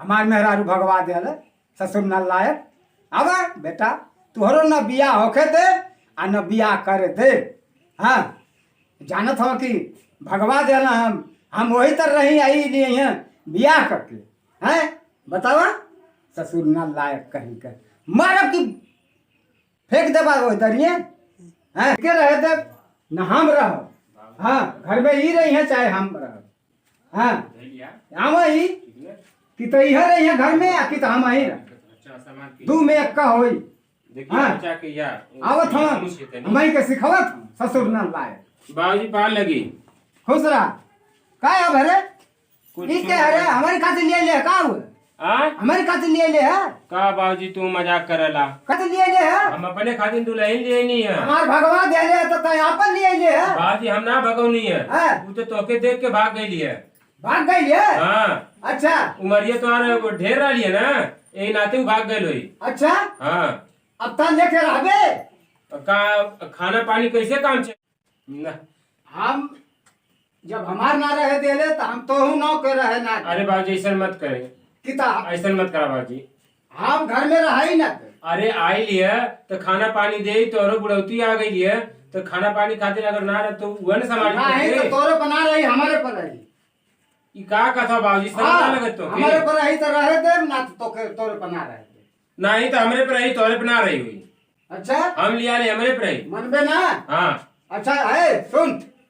हमार मेहरारू भगवा दिल ससुर न लायक। अब बेटा तुहरो न बिया होखे दे आ न बिया करे दे। हाँ जानत हो कि भगवा दिल हम वही तर रही आई लिए बिया करके हैं बतावा ससुर न लायक कहीं कर मारब की फेंक देबा वो दरिए हैं के रहे दे न हम रह। हाँ घर में ही रही है चाहे हम रह। हाँ हम ही कि तो इह रही है घर में या कि तो हम ही रह दू में एक का होई। हाँ आवत हम के सिखावत ससुर न लायक बाबूजी पार लगी खुश रहा का अब हरे ठीक है हरे हमारी खातिर लिए ले का हुआ हमारी खातिर लिए ले है का बाबूजी तू मजाक करला खातिर लिए ले है हम अपने खातिर दुल्हन लिए नहीं है हमार भगवान दे ले तो यहाँ पर लिए ले है बाबूजी हम ना भगवनी है तू तो तोके देख के भाग गई है। भाग गई है हाँ अच्छा उमरिया तो ढेर रही है ना यही नाते भाग गई लोई। अच्छा हाँ अब तक लेके रहबे का खाना पानी कैसे काम चल हम जब हमार ना रहे देले तो हम तो हूँ नौ के रहे ना। अरे बाबूजी ऐसा मत करे किता ऐसा मत करा बाबूजी हम घर में रहा ही ना। अरे आई लिया तो खाना पानी दे तो बुढ़ौती आ गई है तो खाना पानी खातिर अगर ना रहे तो वह न समाज तो तोरे पर ना रही हमारे पर रही ई का कथा बाबूजी समझ लगत तो हमारे पर रही तो रहे दे ना तो तोरे पर ना रहे नहीं तो हमरे पर रही तोरे पर ना रही हुई। अच्छा हम लिया ले हमरे पर रही मनबे ना। हाँ अच्छा है सुन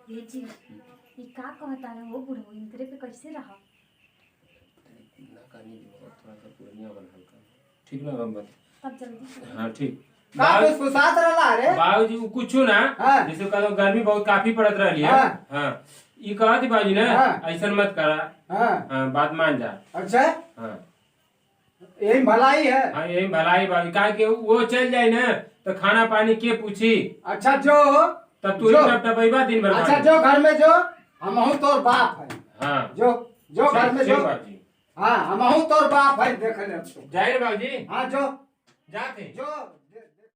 ये जी ये का कहता है वो बुढ़ो इनकरे पे कैसे रहा ठीक ना बम्बत तब जल्दी हाँ ठीक का कुछ साथ रहला रे बाबूजी कुछ ना जैसे कल गर्मी बहुत काफी पड़त रही है। हाँ ये कहा थी बाबूजी ना ऐसा मत करा। हाँ बात मान जा। अच्छा हाँ यही भलाई है। हाँ यही भलाई बाबू कहा कि वो चल जाए ना तो खाना पानी के पूछी। अच्छा जो तब तू टपटपैबा दिन भर। अच्छा जो घर में जो हम हूँ तोर बाप है। हाँ जो घर में जो हाँ हम हूँ तोर बाप है देख ले जाए बाबूजी। हाँ जो जाते जो